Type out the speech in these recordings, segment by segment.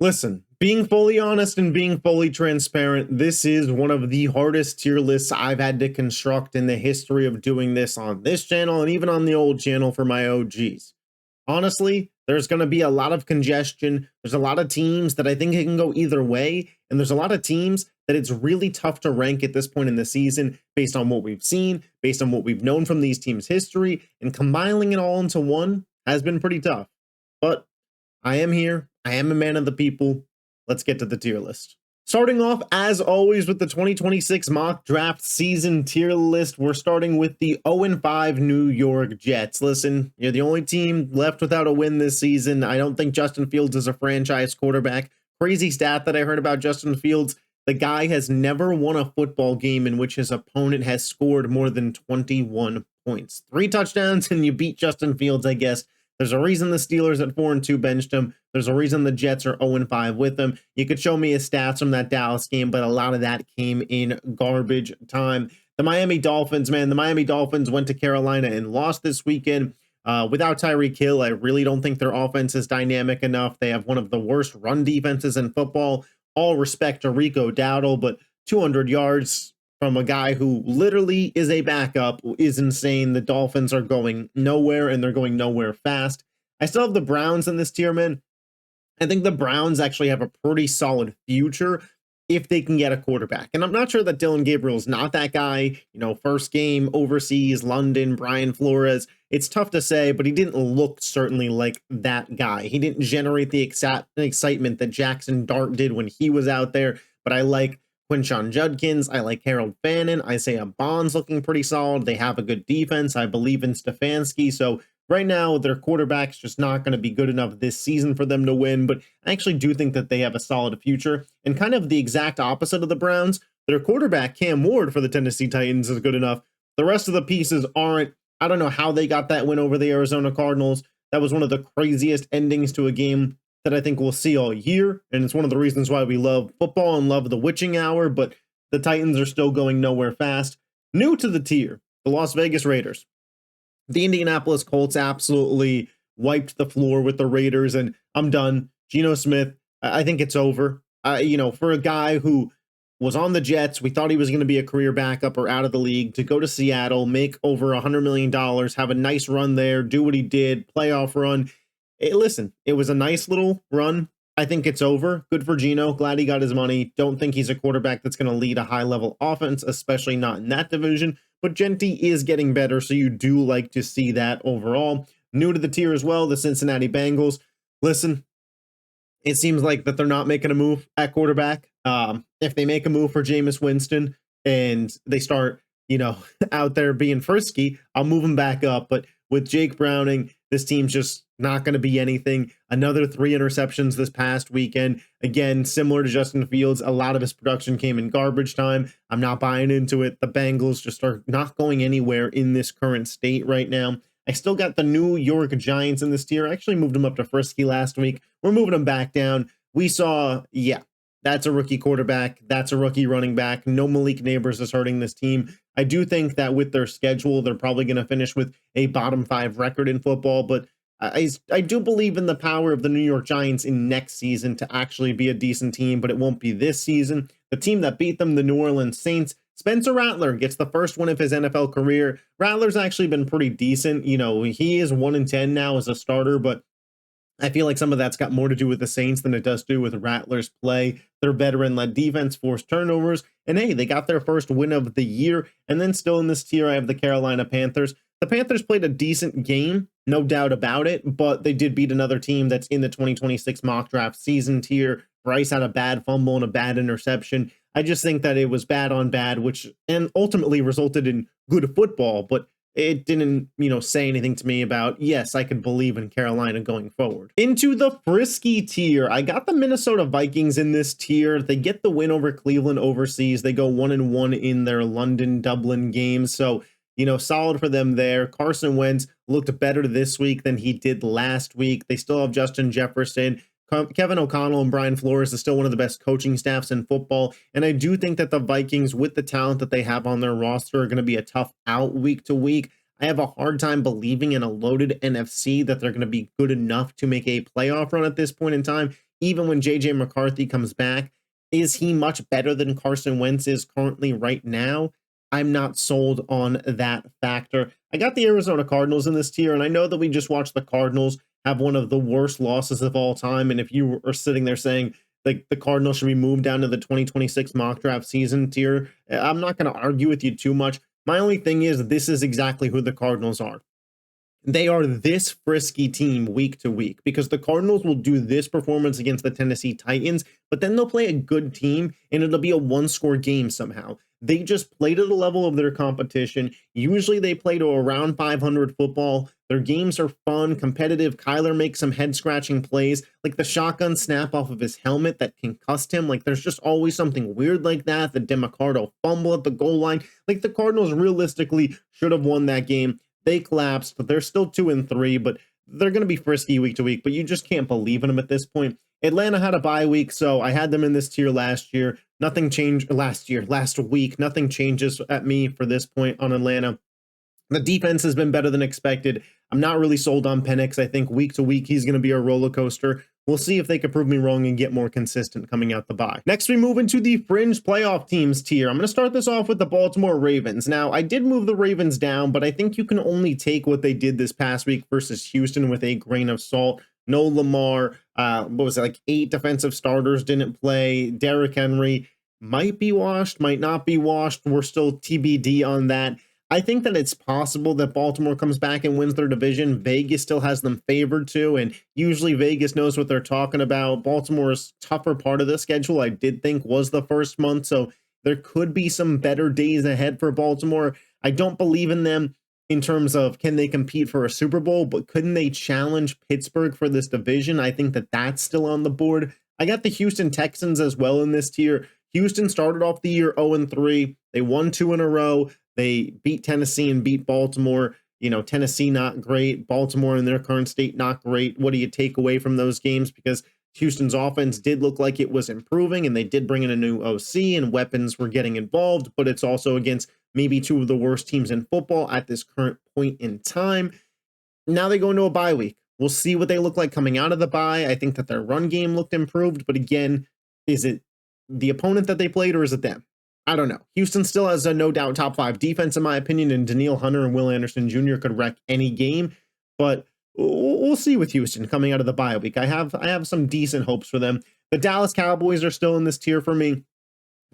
Listen, being fully honest and being fully transparent, this is one of the hardest tier lists I've had to construct in the history of doing this on this channel and even on the old channel for my OGs. Honestly, there's going to be a lot of congestion. There's a lot of teams that I think it can go either way. And there's a lot of teams that it's really tough to rank at this point in the season based on what we've seen, based on what we've known from these teams' history, and combining it all into one has been pretty tough. But I am here. I am a man of the people. Let's get to the tier list. Starting off, as always, with the 2026 mock draft season tier list, we're starting with the 0-5 New York Jets. Listen, you're the only team left without a win this season. I don't think Justin Fields is a franchise quarterback. Crazy stat that I heard about Justin Fields. The guy has never won a football game in which his opponent has scored more than 21 points. 3 touchdowns and you beat Justin Fields, I guess. There's a reason the Steelers at 4-2 benched him. There's a reason the Jets are 0-5 with him. You could show me his stats from that Dallas game, but a lot of that came in garbage time. The Miami Dolphins, man, the Miami Dolphins went to Carolina and lost this weekend. Without Tyreek Hill, I really don't think their offense is dynamic enough. They have one of the worst run defenses in football. All respect to Rico Dowdle, but 200 yards from a guy who literally is a backup is insane. The Dolphins are going nowhere, and they're going nowhere fast. I still have the Browns in this tier, man. I think the Browns actually have a pretty solid future if they can get a quarterback. And I'm not sure that Dylan Gabriel's not that guy. You know, first game overseas, London, Brian Flores. It's tough to say, but he didn't look certainly like that guy. He didn't generate the excitement that Jackson Dart did when he was out there. But I like Quinshon Judkins. I like Harold Fannin. Isaiah Bond's looking pretty solid. They have a good defense. I believe in Stefanski. So right now, their quarterback's just not going to be good enough this season for them to win, but I actually do think that they have a solid future. And kind of the exact opposite of the Browns, their quarterback, Cam Ward, for the Tennessee Titans is good enough. The rest of the pieces aren't. I don't know how they got that win over the Arizona Cardinals. That was one of the craziest endings to a game that I think we'll see all year, and it's one of the reasons why we love football and love the witching hour, but the Titans are still going nowhere fast. New to the tier, the Las Vegas Raiders. The Indianapolis Colts absolutely wiped the floor with the Raiders, and I'm done. Geno Smith, I think it's over. For a guy who was on the Jets, we thought he was going to be a career backup or out of the league, to go to Seattle, make over $100 million, have a nice run there, do what he did, playoff run. Listen, it was a nice little run. I think it's over. Good for Geno. Glad he got his money. Don't think he's a quarterback that's going to lead a high-level offense, especially not in that division. But Genti is getting better, so you do like to see that overall. New to the tier as well, the Cincinnati Bengals. Listen, it seems like that they're not making a move at quarterback. If they make a move for Jameis Winston and they start, out there being frisky, I'll move them back up. But with Jake Browning, this team's just not going to be anything. Another 3 interceptions this past weekend. Again, similar to Justin Fields, a lot of his production came in garbage time. I'm not buying into it. The Bengals just are not going anywhere in this current state right now. I still got the New York Giants in this tier. I actually moved them up to frisky last week. We're moving them back down. We saw, that's a rookie quarterback. That's a rookie running back. No Malik Neighbors is hurting this team. I do think that with their schedule, they're probably going to finish with a bottom 5 record in football, but I do believe in the power of the New York Giants in next season to actually be a decent team, but it won't be this season. The team that beat them, the New Orleans Saints, Spencer Rattler gets the first win of his NFL career. Rattler's actually been pretty decent. He is 1-10 now as a starter, but I feel like some of that's got more to do with the Saints than it does do with Rattler's play. Their veteran-led defense forced turnovers, and hey, they got their first win of the year. And then still in this tier, I have the Carolina Panthers. The Panthers played a decent game, no doubt about it, but they did beat another team that's in the 2026 mock draft season tier. Bryce had a bad fumble and a bad interception. I just think that it was bad on bad, and ultimately resulted in good football, but it didn't, say anything to me about, yes, I could believe in Carolina going forward. Into the frisky tier, I got the Minnesota Vikings in this tier. They get the win over Cleveland overseas. They go 1-1 in their London, Dublin games. So, solid for them there. Carson Wentz looked better this week than he did last week. They still have Justin Jefferson. Kevin O'Connell and Brian Flores is still one of the best coaching staffs in football. And I do think that the Vikings, with the talent that they have on their roster, are going to be a tough out week to week. I have a hard time believing in a loaded NFC that they're going to be good enough to make a playoff run at this point in time. even when JJ McCarthy comes back. Is he much better than Carson Wentz is currently right now? I'm not sold on that factor. I got the Arizona Cardinals in this tier, and I know that we just watched the Cardinals have one of the worst losses of all time. And if you are sitting there saying like the Cardinals should be moved down to the 2026 mock draft season tier, I'm not going to argue with you too much. My only thing is this is exactly who the Cardinals are. They are this frisky team week to week because the Cardinals will do this performance against the Tennessee Titans, but then they'll play a good team and it'll be a one-score game somehow. They just play to the level of their competition. Usually they play to around 500 football. Their games are fun, competitive. Kyler makes some head-scratching plays, like the shotgun snap off of his helmet that concussed him. Like there's just always something weird like that. The DeMarco fumble at the goal line. Like the Cardinals realistically should have won that game. They collapsed, but they're still 2-3, but they're going to be frisky week to week, but you just can't believe in them at this point. Atlanta had a bye week, so I had them in this tier last year. Nothing changed last week. Nothing changes at me for this point on Atlanta. The defense has been better than expected. I'm not really sold on Penix. I think week to week, he's going to be a roller coaster. We'll see if they can prove me wrong and get more consistent coming out the bye. Next, we move into the Fringe Playoff Teams tier. I'm going to start this off with the Baltimore Ravens. Now, I did move the Ravens down, but I think you can only take what they did this past week versus Houston with a grain of salt. No Lamar, what was it, like 8 defensive starters didn't play. Derrick Henry might be washed, might not be washed. We're still TBD on that. I think that it's possible that Baltimore comes back and wins their division. Vegas still has them favored too, and usually Vegas knows what they're talking about. Baltimore's tougher part of the schedule, I did think, was the first month, so there could be some better days ahead for Baltimore. I don't believe in them in terms of can they compete for a Super Bowl, but couldn't they challenge Pittsburgh for this division? I think that that's still on the board. I got the Houston Texans as well in this tier. Houston started off the year 0-3. They won 2 in a row. They beat Tennessee and beat Baltimore. You know, Tennessee not great. Baltimore in their current state not great. What do you take away from those games? Because Houston's offense did look like it was improving, and they did bring in a new OC, and weapons were getting involved, but it's also against maybe 2 of the worst teams in football at this current point in time. Now they go into a bye week. We'll see what they look like coming out of the bye. I think that their run game looked improved, but again, is it the opponent that they played or is it them? I don't know. Houston still has a no doubt top 5 defense, in my opinion, and Danielle Hunter and Will Anderson Jr. could wreck any game, but we'll see with Houston coming out of the bye week. I have some decent hopes for them. The Dallas Cowboys are still in this tier for me.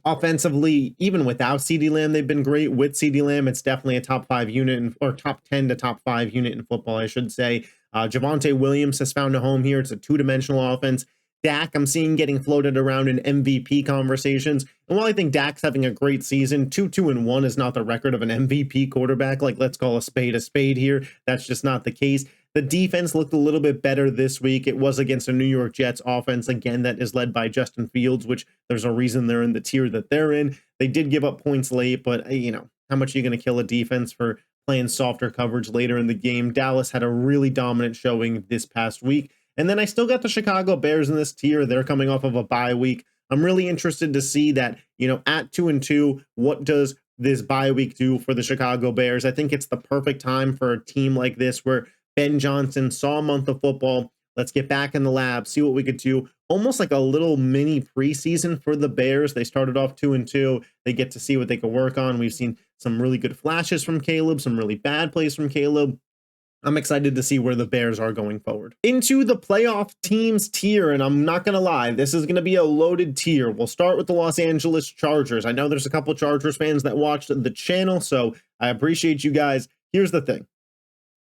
Offensively, even without CeeDee Lamb, they've been great. With CeeDee Lamb, it's definitely a top 5 unit, or top 10 to top 5 unit in football, I should say. Javonte Williams has found a home here. It's a 2-dimensional offense. Dak, I'm seeing getting floated around in MVP conversations. And while I think Dak's having a great season, 2-1 is not the record of an MVP quarterback. Like, let's call a spade here. That's just not the case. The defense looked a little bit better this week. It was against a New York Jets offense, again, that is led by Justin Fields, which there's a reason they're in the tier that they're in. They did give up points late, but, you know, how much are you going to kill a defense for playing softer coverage later in the game? Dallas had a really dominant showing this past week. And then I still got the Chicago Bears in this tier. They're coming off of a bye week. I'm really interested to see that, you know, at 2-2, what does this bye week do for the Chicago Bears? I think it's the perfect time for a team like this where Ben Johnson saw a month of football. Let's get back in the lab, see what we could do. Almost like a little mini preseason for the Bears. They started off 2-2. They get to see what they can work on. We've seen some really good flashes from Caleb, some really bad plays from Caleb. I'm excited to see where the Bears are going forward. Into the playoff teams tier, and I'm not going to lie, this is going to be a loaded tier. We'll start with the Los Angeles Chargers. I know there's a couple Chargers fans that watched the channel, so I appreciate you guys. Here's the thing.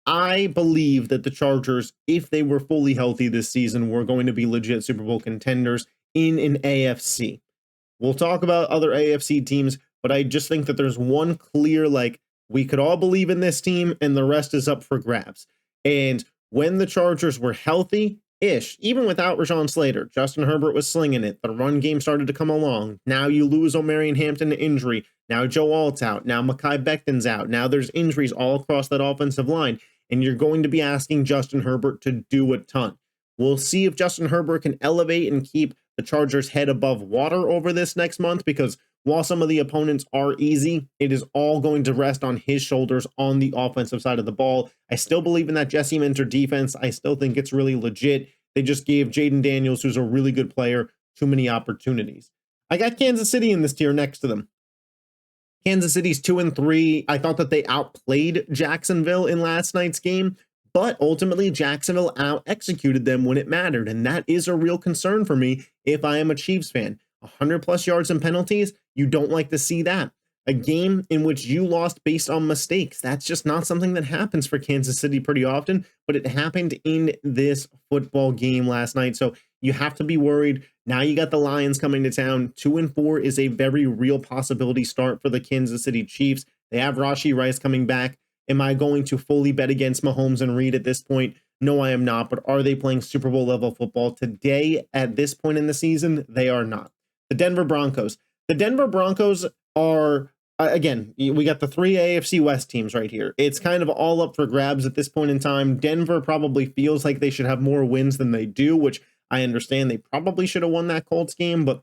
I believe that the Chargers, if they were fully healthy this season, were going to be legit Super Bowl contenders in an AFC. We'll talk about other AFC teams, but I just think that there's one clear, like, we could all believe in this team and the rest is up for grabs. And when the Chargers were healthy-ish, even without Rashawn Slater, Justin Herbert was slinging it. The run game started to come along. Now you lose Omarion Hampton to injury. Now Joe Alt's out. Now Mekhi Becton's out. Now there's injuries all across that offensive line. And you're going to be asking Justin Herbert to do a ton. We'll see if Justin Herbert can elevate and keep the Chargers' head above water over this next month, because while some of the opponents are easy, it is all going to rest on his shoulders on the offensive side of the ball. I still believe in that Jesse Minter defense. I still think it's really legit. They just gave Jaden Daniels, who's a really good player, too many opportunities. I got Kansas City in this tier next to them. Kansas City's 2-3. I thought that they outplayed Jacksonville in last night's game, but ultimately Jacksonville out-executed them when it mattered, and that is a real concern for me if I am a Chiefs fan. 100+ yards and penalties, you don't like to see that. A game in which you lost based on mistakes, that's just not something that happens for Kansas City pretty often, but it happened in this football game last night, so you have to be worried. Now you got the Lions coming to town. 2-4 is a very real possibility start for the Kansas City Chiefs. They have Rashee Rice coming back. Am I going to fully bet against Mahomes and Reed at this point? No, I am not. But are they playing Super Bowl level football today at this point in the season? They are not. The Denver Broncos. The Denver Broncos are, again, we got the 3 AFC West teams right here. It's kind of all up for grabs at this point in time. Denver probably feels like they should have more wins than they do, which I understand they probably should have won that Colts game, but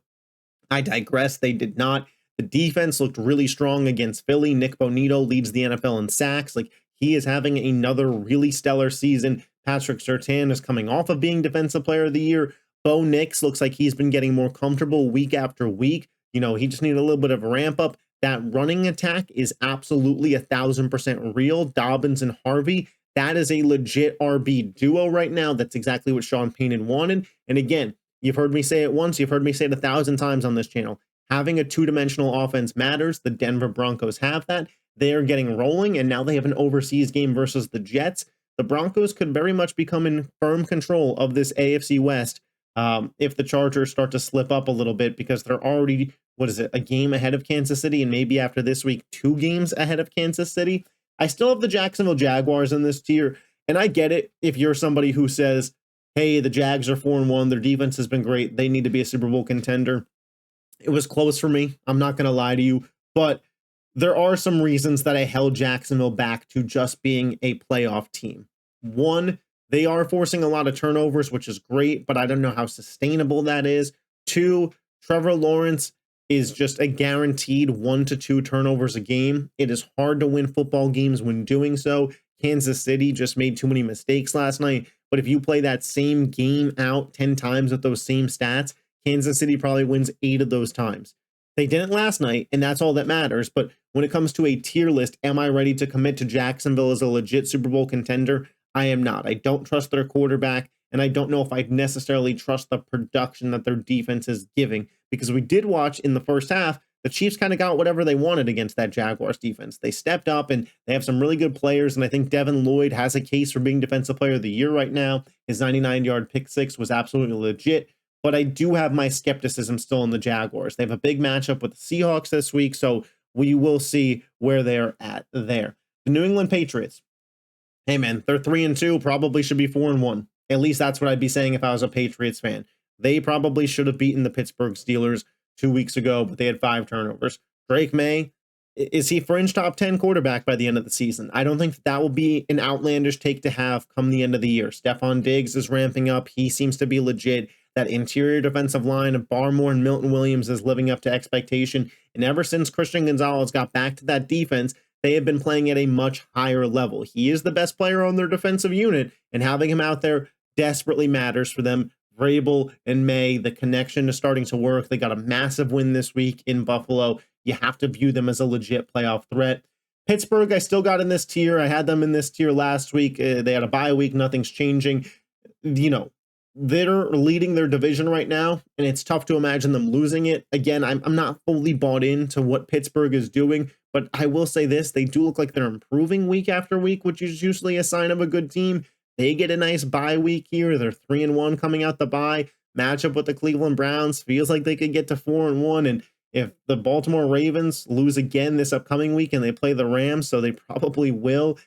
I digress. They did not. The defense looked really strong against Philly. Nick Bonito leads the NFL in sacks. Like, he is having another really stellar season. Patrick Surtain is coming off of being Defensive Player of the Year. Bo Nix looks like he's been getting more comfortable week after week. You know, he just needed a little bit of a ramp up. That running attack is absolutely 1,000% real. Dobbins and Harvey, that is a legit RB duo right now. That's exactly what Sean Payton wanted. And again, you've heard me say it once, you've heard me say it 1,000 times on this channel. Having a two-dimensional offense matters. The Denver Broncos have that. They are getting rolling, and now they have an overseas game versus the Jets. The Broncos could very much become in firm control of this AFC West if the Chargers start to slip up a little bit, because they're already, a game ahead of Kansas City, and maybe after this week, 2 games ahead of Kansas City. I still have the Jacksonville Jaguars in this tier, and I get it if you're somebody who says, hey, the Jags are 4-1, their defense has been great, they need to be a Super Bowl contender. It was close for me, I'm not going to lie to you, but there are some reasons that I held Jacksonville back to just being a playoff team. One, they are forcing a lot of turnovers, which is great, but I don't know how sustainable that is. 2, Trevor Lawrence is just a guaranteed 1 to 2 turnovers a game. It is hard to win football games when doing so. Kansas City just made too many mistakes last night, but if you play that same game out 10 times with those same stats, Kansas City probably wins 8 of those times. They didn't last night, and that's all that matters, but when it comes to a tier list, am I ready to commit to Jacksonville as a legit Super Bowl contender? I am not. I don't trust their quarterback, and I don't know if I'd necessarily trust the production that their defense is giving, because we did watch in the first half, the Chiefs kind of got whatever they wanted against that Jaguars defense. They stepped up, and they have some really good players, and I think Devin Lloyd has a case for being Defensive Player of the Year right now. His 99-yard pick six was absolutely legit, but I do have my skepticism still in the Jaguars. They have a big matchup with the Seahawks this week, so we will see where they're at there. The New England Patriots. Hey, man, they're 3-2, probably should be 4-1. At least that's what I'd be saying if I was a Patriots fan. They probably should have beaten the Pittsburgh Steelers 2 weeks ago, but they had 5 turnovers. Drake May, is he fringe top 10 quarterback by the end of the season? I don't think that will be an outlandish take to have come the end of the year. Stephon Diggs is ramping up. He seems to be legit. That interior defensive line of Barmore and Milton Williams is living up to expectation. And ever since Christian Gonzalez got back to that defense, they have been playing at a much higher level. He is the best player on their defensive unit, and having him out there desperately matters for them. Vrabel and May, the connection is starting to work. They got a massive win this week in Buffalo. You have to view them as a legit playoff threat. Pittsburgh, I still got in this tier. I had them in this tier last week. They had a bye week. Nothing's changing. You know, they're leading their division right now, and it's tough to imagine them losing it. Again, I'm not fully bought into what Pittsburgh is doing, but I will say this, they do look like they're improving week after week, which is usually a sign of a good team. They get a nice bye week here. They're 3-1 coming out the bye. Matchup with the Cleveland Browns feels like they could get to 4-1, and if the Baltimore Ravens lose again this upcoming week and they play the Rams, so they probably will,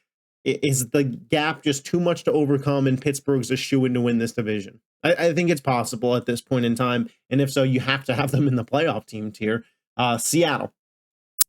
is the gap just too much to overcome, and Pittsburgh's a shoo-in to win this division? I think it's possible at this point in time, and if so, you have to have them in the playoff team tier. Seattle's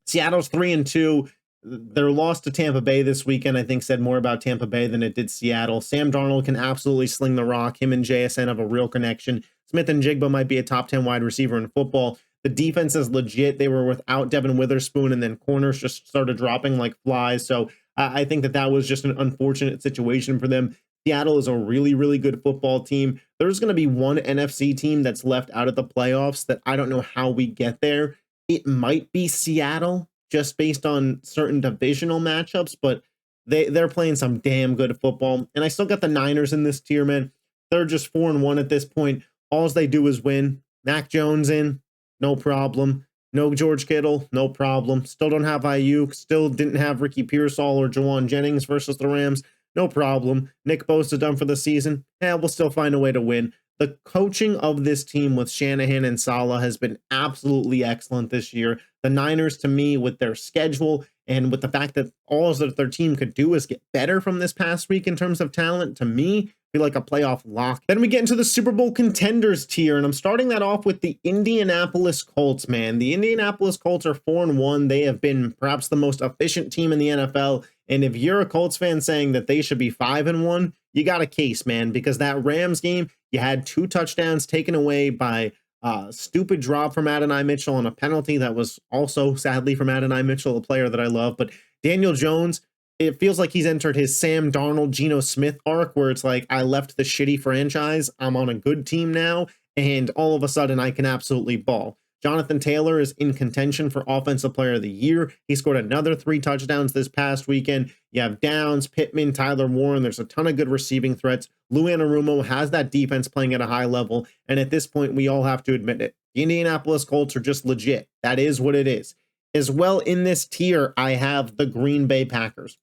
3-2. Their loss to Tampa Bay this weekend, I think, said more about Tampa Bay than it did Seattle. Sam Darnold can absolutely sling the rock. Him and JSN have a real connection. Smith and Jigba might be a top 10 wide receiver in football. The defense is legit. They were without Devin Witherspoon, and then corners just started dropping like flies. So I think that was just an unfortunate situation for them. Seattle is a really, really good football team. there's going to be one NFC team that's left out of the playoffs that I don't know how we get there. It might be Seattle, just based on certain divisional matchups, but they're playing some damn good football. And I still got the Niners in this tier, man. They're just 4-1 at this point. All they do is win. Mac Jones in, no problem. No George Kittle, no problem. Still don't have Ayuk. Still didn't have Ricky Pearsall or Jawan Jennings versus the Rams. No problem. Nick Bosa done for the season. We'll still find a way to win. The coaching of this team with Shanahan and Saleh has been absolutely excellent this year. The Niners, to me, with their schedule and with the fact that all that their team could do is get better from this past week in terms of talent, to me, feel like a playoff lock. Then we get into the Super Bowl contenders tier, and I'm starting that off with the Indianapolis Colts, man. The Indianapolis Colts are 4-1. They have been perhaps the most efficient team in the NFL. And if you're a Colts fan saying that they should be 5-1, you got a case, man, because that Rams game, you had 2 touchdowns taken away by a stupid drop from Adonai Mitchell on a penalty that was also, sadly, from Adonai Mitchell, a player that I love. But Daniel Jones, it feels like he's entered his Sam Darnold, Geno Smith arc, where it's like, I left the shitty franchise, I'm on a good team now, and all of a sudden I can absolutely ball. Jonathan Taylor is in contention for Offensive Player of the Year. He scored another 3 touchdowns this past weekend. You have Downs, Pittman, Tyler Warren. There's a ton of good receiving threats. Lou Anarumo has that defense playing at a high level, and at this point, we all have to admit it. The Indianapolis Colts are just legit. That is what it is. As well, in this tier, I have the Green Bay Packers.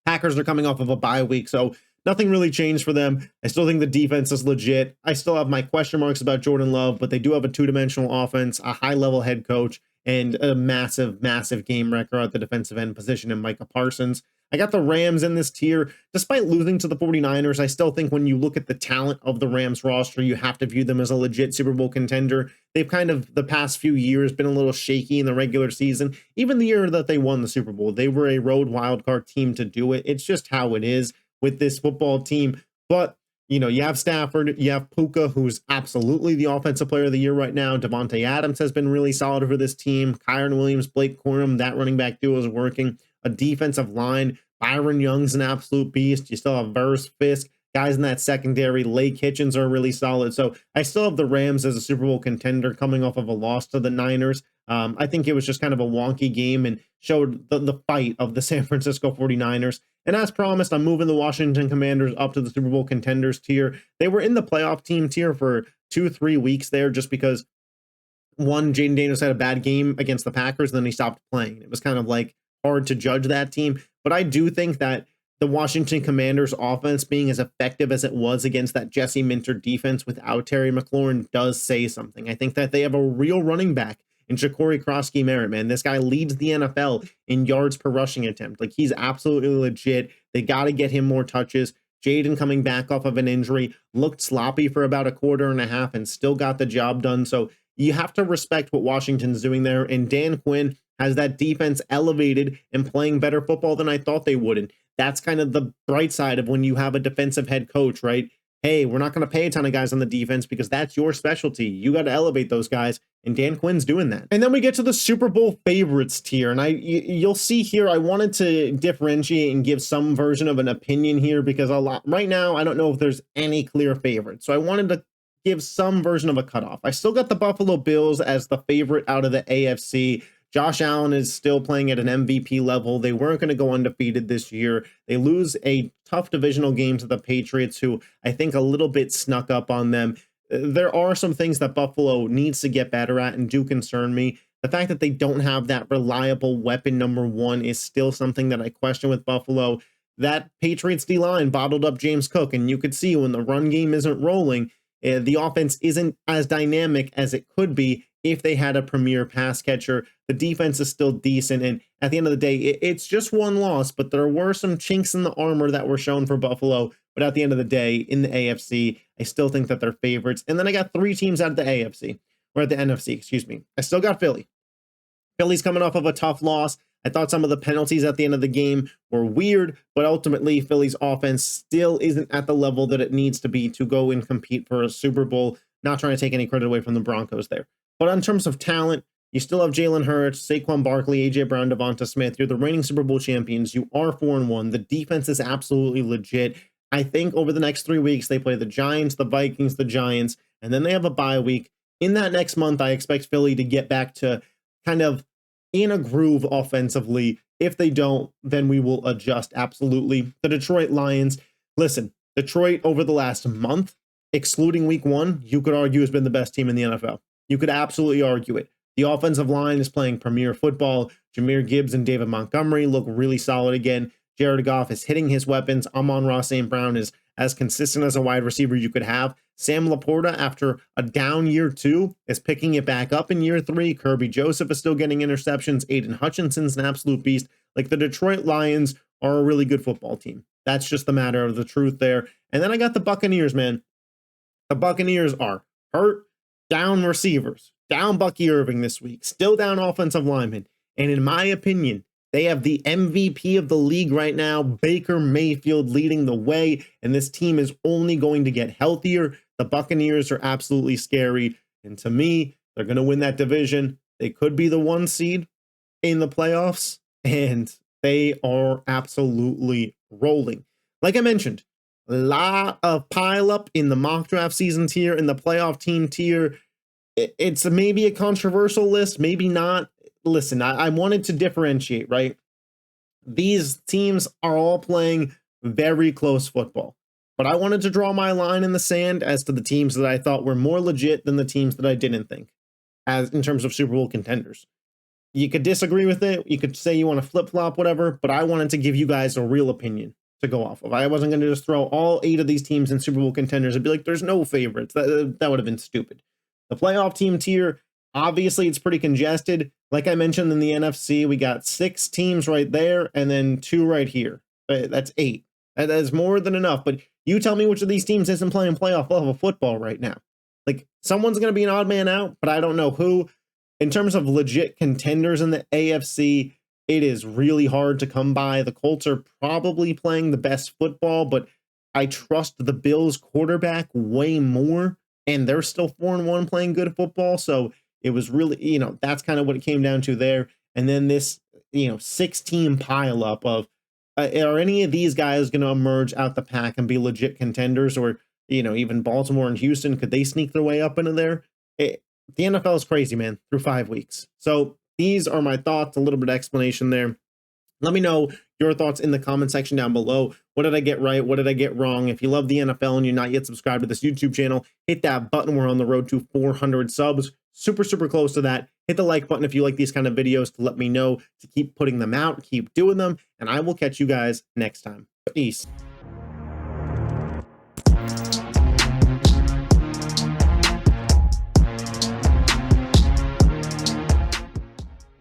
Packers are coming off of a bye week, so nothing really changed for them. I still think the defense is legit. I still have my question marks about Jordan Love, but they do have a 2-dimensional offense, a high-level head coach, and a massive, massive game wrecker at the defensive end position in Micah Parsons. I got the Rams in this tier. Despite losing to the 49ers, I still think when you look at the talent of the Rams roster, you have to view them as a legit Super Bowl contender. They've kind of, the past few years, been a little shaky in the regular season. Even the year that they won the Super Bowl, they were a road wildcard team to do it. It's just how it is with this football team. But, you know, you have Stafford, you have Puka, who's absolutely the Offensive Player of the Year right now. Devontae Adams has been really solid for this team. Kyron Williams, Blake Corum, that running back duo is working. A defensive line, Byron Young's an absolute beast. You still have Verse, Fisk, guys in that secondary. Lake Kitchens are really solid. So I still have the Rams as a Super Bowl contender coming off of a loss to the Niners. I think it was just kind of a wonky game and showed the fight of the San Francisco 49ers. And as promised, I'm moving the Washington Commanders up to the Super Bowl contenders tier. They were in the playoff team tier for 2-3 weeks there just because, one, Jaden Daniels had a bad game against the Packers, and then he stopped playing. It was kind of like hard to judge that team. But I do think that the Washington Commanders offense being as effective as it was against that Jesse Minter defense without Terry McLaurin does say something. I think that they have a real running back in Ja'Cory Krosky-Merritt, man. This guy leads the NFL in yards per rushing attempt. Like, he's absolutely legit. They got to get him more touches. Jaden, coming back off of an injury, looked sloppy for about a quarter and a half and still got the job done. So you have to respect what Washington's doing there. And Dan Quinn has that defense elevated and playing better football than I thought they would. And that's kind of the bright side of when you have a defensive head coach, right? Hey, we're not going to pay a ton of guys on the defense because that's your specialty. You got to elevate those guys, and Dan Quinn's doing that. And then we get to the Super Bowl favorites tier, and you'll see here I wanted to differentiate and give some version of an opinion here because right now I don't know if there's any clear favorite. So I wanted to give some version of a cutoff. I still got the Buffalo Bills as the favorite out of the AFC. Josh Allen is still playing at an MVP level. They weren't going to go undefeated this year. They lose a tough divisional game to the Patriots, who I think a little bit snuck up on them. There are some things that Buffalo needs to get better at and do concern me. The fact that they don't have that reliable weapon number 1 is still something that I question with Buffalo. That Patriots D-line bottled up James Cook, and you could see when the run game isn't rolling, the offense isn't as dynamic as it could be if they had a premier pass catcher. The defense is still decent, and at the end of the day, it's just one loss, but there were some chinks in the armor that were shown for Buffalo. But at the end of the day, in the AFC, I still think that they're favorites. And then I got 3 teams out of the AFC, or at the NFC, excuse me. I still got Philly. Philly's coming off of a tough loss. I thought some of the penalties at the end of the game were weird, but ultimately Philly's offense still isn't at the level that it needs to be to go and compete for a Super Bowl. Not trying to take any credit away from the Broncos there. But in terms of talent, you still have Jalen Hurts, Saquon Barkley, A.J. Brown, Devonta Smith. You're the reigning Super Bowl champions. You are 4-1. The defense is absolutely legit. I think over the next 3 weeks, they play the Giants, the Vikings, the Giants, and then they have a bye week. In that next month, I expect Philly to get back to kind of in a groove offensively. If they don't, then we will adjust absolutely. The Detroit Lions, listen, Detroit over the last month, excluding week 1, you could argue has been the best team in the NFL. You could absolutely argue it. The offensive line is playing premier football. Jahmyr Gibbs and David Montgomery look really solid again. Jared Goff is hitting his weapons. Amon-Ra St. Brown is as consistent as a wide receiver you could have. Sam Laporta, after a down year 2, is picking it back up in year 3. Kirby Joseph is still getting interceptions. Aiden Hutchinson's an absolute beast. Like, the Detroit Lions are a really good football team. That's just the matter of the truth there. And then I got the Buccaneers, man. The Buccaneers are hurt, down receivers, down Bucky Irving this week, still down offensive linemen. And in my opinion, they have the MVP of the league right now, Baker Mayfield, leading the way, and this team is only going to get healthier. The Buccaneers are absolutely scary, and to me, they're going to win that division. They could be the 1 seed in the playoffs, and they are absolutely rolling. Like I mentioned, a lot of pile up in the mock draft season tier, in the playoff team tier. It's maybe a controversial list, maybe not. Listen, I wanted to differentiate, right? These teams are all playing very close football, but I wanted to draw my line in the sand as to the teams that I thought were more legit than the teams that I didn't think, as in terms of Super Bowl contenders. You could disagree with it. You could say you want to flip-flop, whatever, but I wanted to give you guys a real opinion to go off of. I wasn't going to just throw all 8 of these teams in Super Bowl contenders and be like, there's no favorites. That would have been stupid. The playoff team tier, obviously, it's pretty congested. Like I mentioned in the NFC, we got 6 teams right there and then 2 right here. That's 8. That is more than enough. But you tell me which of these teams isn't playing playoff level football right now. Like, someone's going to be an odd man out, but I don't know who. In terms of legit contenders in the AFC, it is really hard to come by. The Colts are probably playing the best football, but I trust the Bills quarterback way more, and they're still 4-1 playing good football. So it was really, that's kind of what it came down to there. And then this, 6-team pileup of, are any of these guys going to emerge out the pack and be legit contenders? Or, even Baltimore and Houston, could they sneak their way up into there? The NFL is crazy, man, through 5 weeks. So these are my thoughts, a little bit of explanation there. Let me know your thoughts in the comment section down below. What did I get right? What did I get wrong? If you love the NFL and you're not yet subscribed to this YouTube channel, hit that button. We're on the road to 400 subs. Super, super close to that. Hit the like button if you like these kind of videos to let me know to keep putting them out, keep doing them, and I will catch you guys next time. Peace.